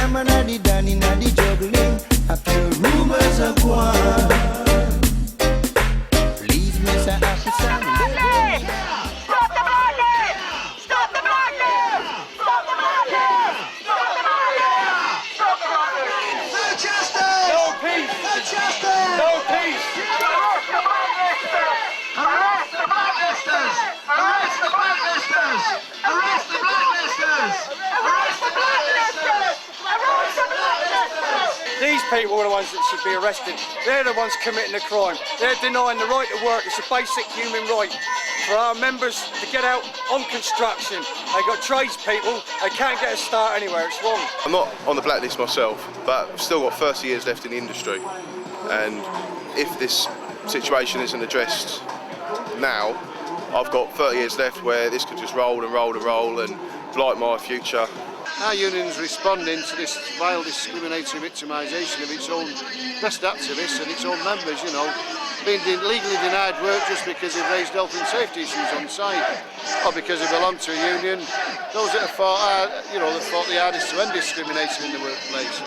I'm an addy down in the juggling, I feel rumors of war. Please, Mr. Officer, stop the madness! Stop the madness! Stop the madness! Stop the madness! Stop the madness! No justice! No peace! No justice! No peace! Arrest the blacklisters! Arrest the blacklisters! Arrest the blacklisters! Arrest the blacklisters! Arrest the blacklisters! Arrest the blacklisters! These people are the ones that should be arrested. They're the ones committing the crime. They're denying the right to work. It's a basic human right for our members to get out on construction. They've got tradespeople, they can't get a start anywhere. It's wrong. I'm not on the blacklist myself, but I've still got 30 years left in the industry. And if this situation isn't addressed now, I've got 30 years left where this could just roll and roll and roll and blight my future. Our union's responding to this vile discriminatory victimisation of its own best activists and its own members, you know, being legally denied work just because they've raised health and safety issues on site, or because they belong to a union. Those that have fought, that fought the hardest to end discrimination in the workplace.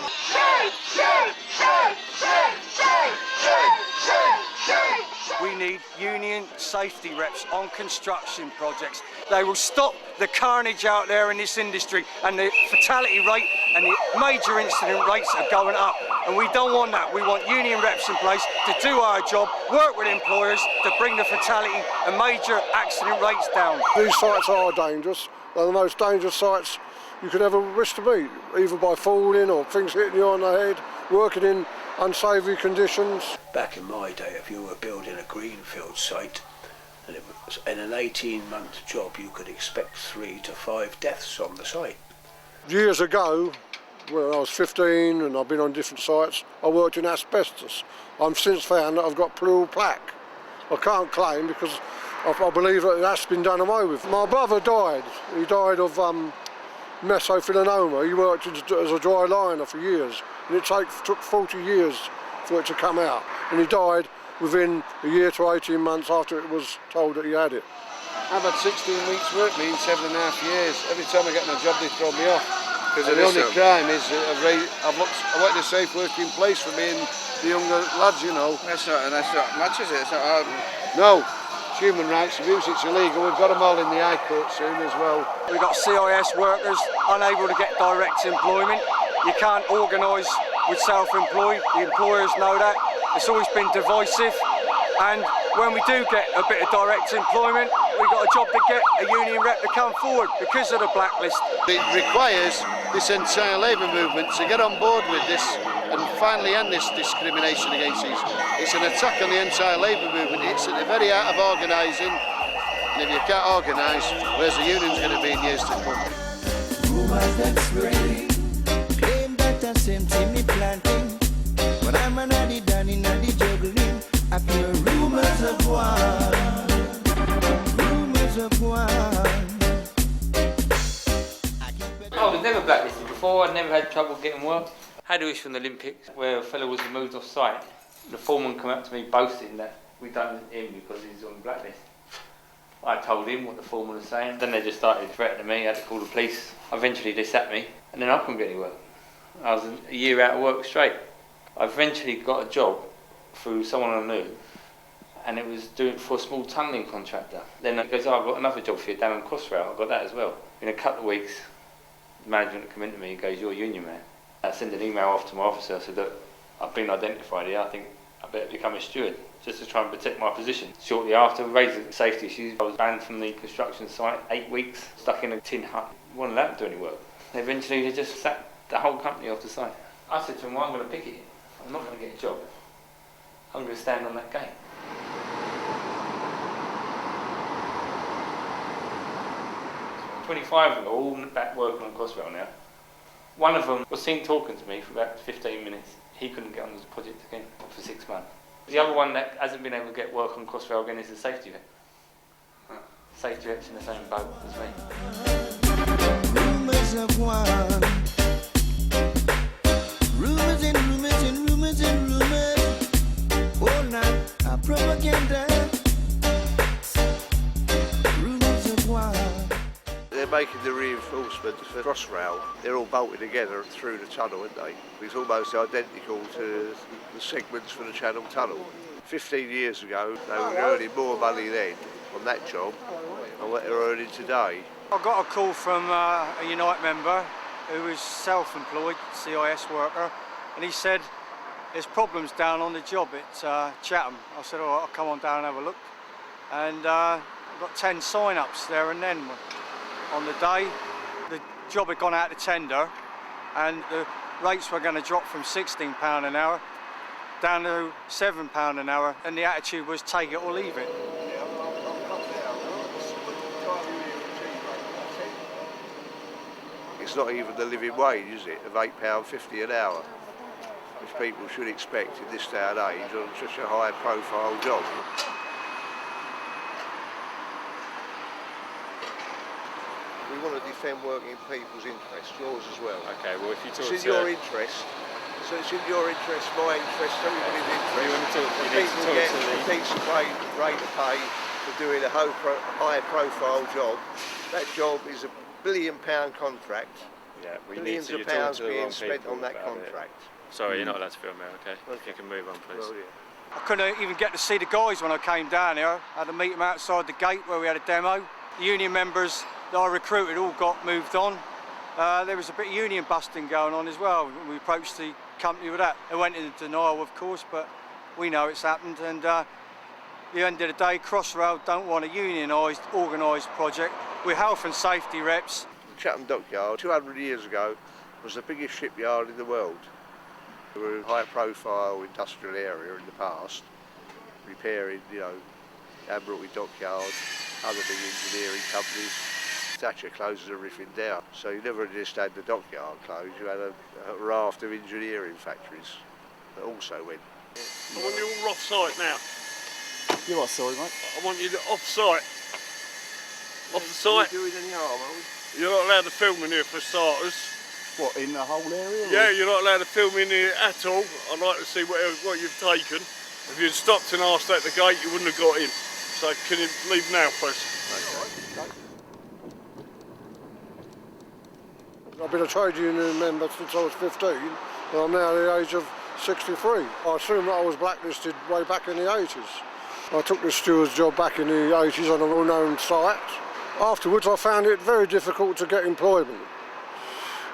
We need union safety reps on construction projects. They will stop the carnage out there in this industry, and the fatality rate and the major incident rates are going up. And we don't want that. We want union reps in place to do our job, work with employers to bring the fatality and major accident rates down. These sites are dangerous. They're the most dangerous sites you could ever wish to be, either by falling or things hitting you on the head, working in unsavoury conditions. Back in my day, if you were building a greenfield site and it was in an 18-month job, you could expect 3 to 5 deaths on the site. Years ago, when I was 15 and I've been on different sites, I worked in asbestos. I've since found that I've got pleural plaque. I can't claim because I believe that that's been done away with. My brother died. He died of mesothelioma. He worked as a dry liner for years, and it took 40 years for it to come out. And he died within a year to 18 months after it was told that he had it. I've had 16 weeks work, me in 7.5 years. Every time I get my job, they throw me off. Because the only crime is I wanted a safe working place for me and the younger lads, you know. That's not much, is it? It's not hard. No, it's human rights abuse, it's illegal. We've got them all in the High Court soon as well. We've got CIS workers unable to get direct employment. You can't organise with self-employed, the employers know that. It's always been divisive, and when we do get a bit of direct employment, we've got a job to get a union rep to come forward because of the blacklist. It requires this entire labour movement to get on board with this and finally end this discrimination against these. It's an attack on the entire labour movement. It's at the very heart of organising, and if you can't organise, where's the unions going to be in years to come? Rumors that spreading, claim that the same thing me planting. When I'm an addy down in the juggling, I feel rumors of war. Rumors of war. I was never blacklisted before. I'd never had trouble getting work. Had a wish from the Olympics where a fellow was moved off site. The foreman came up to me boasting that we'd done him because he's on the blacklist. I told him what the foreman was saying. Then they just started threatening me. I had to call the police. Eventually they sacked me, and then I couldn't get any work. I was a year out of work straight. I eventually got a job through someone I knew, and it was doing for a small tunnelling contractor. Then he goes, I've got another job for you down on Crossrail. I got that as well. In a couple of weeks, the management come into me and goes, you're a union man. I sent an email off to my officer. I said, look, I've been identified here. I think I better become a steward just to try and protect my position. Shortly after, raising safety issues, I was banned from the construction site, 8 weeks, stuck in a tin hut. Wasn't allowed to do any work. Eventually, they just sacked the whole company off the site. I said to them, well, I'm going to pick it. I'm not going to get a job. I'm going to stand on that gate. So 25 of them are all back working on Crossrail now. One of them was seen talking to me for about 15 minutes. He couldn't get on the project again for 6 months. The other one that hasn't been able to get work on Crossrail again is the safety vet. Safety vet's in the same boat as me. Rumors of war. Rumors and rumors and rumors and rumors. All night, a propaganda. Rumors of war. The making the reinforcements for Crossrail, they're all bolted together through the tunnel, aren't they? It's almost identical to the segments for the Channel Tunnel. 15 years ago, they were earning more money then on that job than what they're earning today. I got a call from a Unite member who was self-employed, CIS worker, and he said there's problems down on the job at Chatham. I said, all right, I'll come on down and have a look. And I got 10 sign-ups there and then on the day. The job had gone out to tender and the rates were going to drop from £16 an hour down to £7 an hour, and the attitude was take it or leave it. It's not even the living wage, is it, of £8.50 an hour, which people should expect in this day and age on such a high profile job. We want to defend working people's interests, yours as well. Okay, well if you talk it's in your interest, so it's in your interest, my interest, everybody's interest. You want to talk, you need to people talk get to a decent rate of pay for doing a high profile job. That job is a £1 billion contract. Yeah, millions of pounds being spent on that contract. Sorry, you're not allowed to film there, okay? If you can move on, please. Well, yeah. I couldn't even get to see the guys when I came down here. I had to meet them outside the gate where we had a demo. The union members that I recruited all got moved on. There was a bit of union busting going on as well. We approached the company with that. They went into denial, of course, but we know it's happened. And at the end of the day, Crossrail don't want a unionised, organised project. We're health and safety reps. Chatham Dockyard, 200 years ago, was the biggest shipyard in the world. We were a high-profile industrial area in the past, repairing, Admiralty Dockyard, other big engineering companies. Thatcher closes everything down. So you never just had the dockyard closed, you had a raft of engineering factories that also went. I want you all off-site now. You what, sorry, mate? I want you off-site. Off the site. Doing any harm, are we? You're not allowed to film in here for starters. What, in the whole area? Yeah, you're not allowed to film in here at all. I'd like to see what you've taken. If you'd stopped and asked at the gate, you wouldn't have got in. So can you leave now, please? Okay. I've been a trade union member since I was 15, and I'm now the age of 63. I assume that I was blacklisted way back in the 80s. I took the steward's job back in the 80s on a well-known site. Afterwards, I found it very difficult to get employment.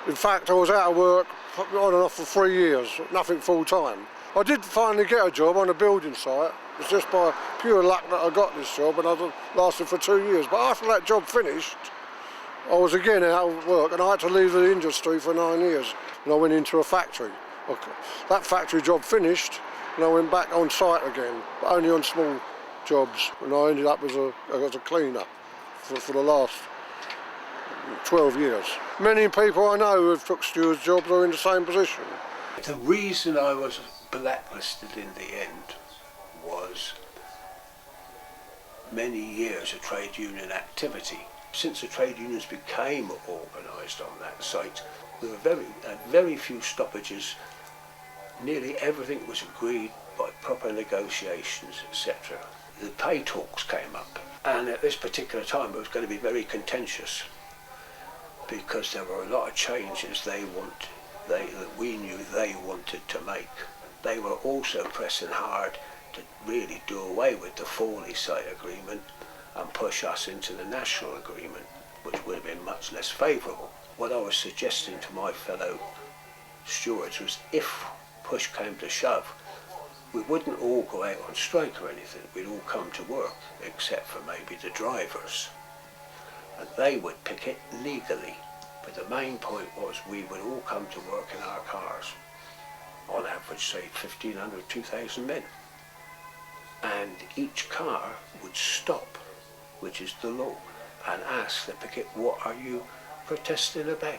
In fact, I was out of work on and off for 3 years, nothing full-time. I did finally get a job on a building site. It's just by pure luck that I got this job, and I lasted for 2 years. But after that job finished, I was again out of work, and I had to leave the industry for 9 years. And I went into a factory. That factory job finished, and I went back on site again, but only on small jobs. And I ended up as a cleaner for the last 12 years. Many people I know who have took stewards' jobs are in the same position. The reason I was blacklisted in the end was many years of trade union activity. Since the trade unions became organised on that site, there were very few stoppages. Nearly everything was agreed by proper negotiations, etc. The pay talks came up, and at this particular time it was going to be very contentious because there were a lot of changes that we knew they wanted to make. They were also pressing hard to really do away with the Forley site agreement and push us into the national agreement, which would have been much less favourable. What I was suggesting to my fellow stewards was, if push came to shove, we wouldn't all go out on strike or anything. We'd all come to work, except for maybe the drivers. And they would picket legally. But the main point was we would all come to work in our cars. On average, say 1,500, 2,000 men. And each car would stop, which is the law, and ask the picket, what are you protesting about?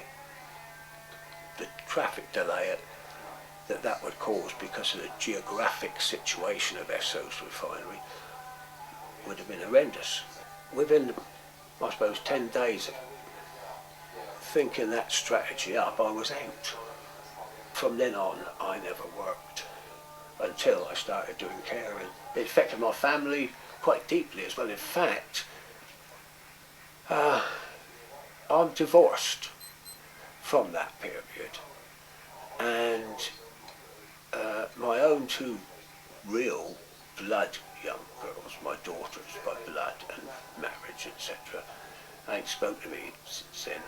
The traffic delay that would cause because of the geographic situation of Esso's refinery would have been horrendous. Within, I suppose, 10 days of thinking that strategy up, I was out. From then on, I never worked until I started doing caring. It affected my family quite deeply as well. In fact, I'm divorced from that period, and my own two real blood young girls, my daughters by blood and marriage, etc., ain't spoke to me since then.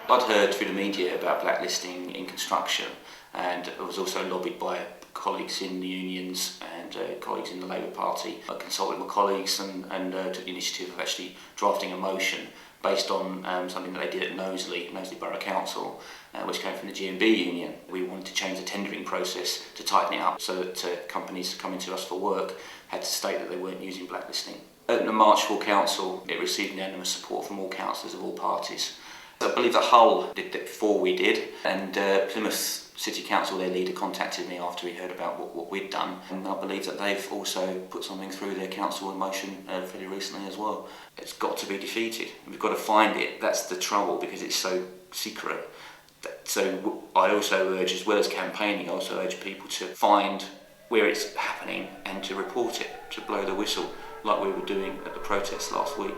I'd heard through the media about blacklisting in construction, and I was also lobbied by colleagues in the unions and colleagues in the Labour Party. I consulted my colleagues and took the initiative of actually drafting a motion based on something that they did at Knowsley Borough Council, which came from the GMB union. We wanted to change the tendering process to tighten it up so that companies coming to us for work had to state that they weren't using blacklisting. At the March Full Council, it received unanimous support from all councillors of all parties. I believe that Hull did that before we did, and Plymouth City Council, their leader, contacted me after he heard about what we'd done, and I believe that they've also put something through their council motion fairly recently as well. It's got to be defeated. We've got to find it. That's the trouble, because it's so secret. So I also urge, as well as campaigning, I also urge people to find where it's happening and to report it, to blow the whistle, like we were doing at the protests last week.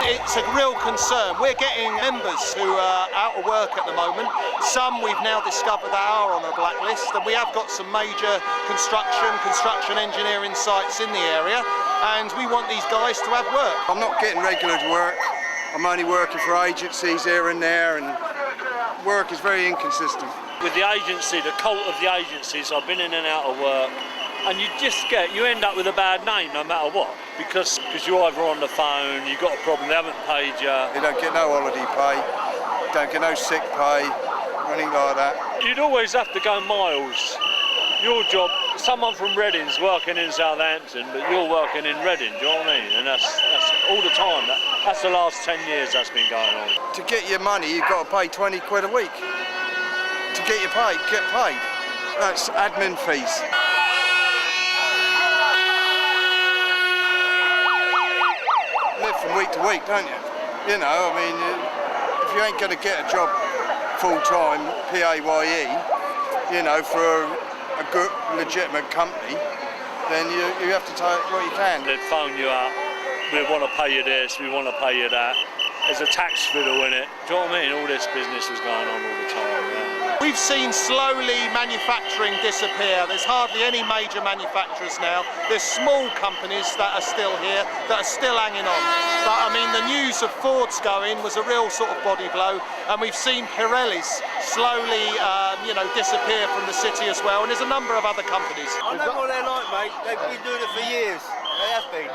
It's a real concern. We're getting members who are out of work at the moment. Some we've now discovered that are on a blacklist, and we have got some major construction engineering sites in the area, and we want these guys to have work. I'm not getting regular work. I'm only working for agencies here and there, and work is very inconsistent. With the agency, the cult of the agencies, I've been in and out of work, and you end up with a bad name no matter what, because you're either on the phone, you've got a problem, they haven't paid you. You don't get no holiday pay, don't get no sick pay, anything like that. You'd always have to go miles. Your job, someone from Reading's working in Southampton, but you're working in Reading, do you know what I mean? And that's all the time. That's the last 10 years that's been going on. To get your money, you've got to pay 20 quid a week. To get paid. That's admin fees. Live from week to week, don't you? You know, I mean, if you ain't going to get a job full-time, PAYE, you know, for a good, legitimate company, then you have to take what you can. They'd phone you up, we want to pay you this, we want to pay you that. There's a tax fiddle in it. Do you know what I mean? All this business was going on all the time, yeah. We've seen slowly manufacturing disappear. There's hardly any major manufacturers now. There's small companies that are still here, that are still hanging on. But I mean, the news of Ford's going was a real sort of body blow, and we've seen Pirelli's slowly, disappear from the city as well, and there's a number of other companies. I know what they're like, mate. They've been doing it for years. They have been.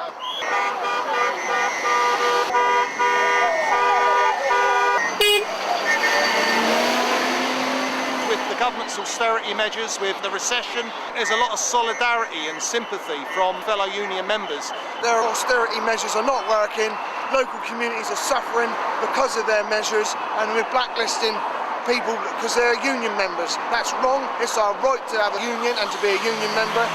With the government's austerity measures, with the recession, there's a lot of solidarity and sympathy from fellow union members. Their austerity measures are not working, local communities are suffering because of their measures, and we're blacklisting people because they're union members. That's wrong. It's our right to have a union and to be a union member.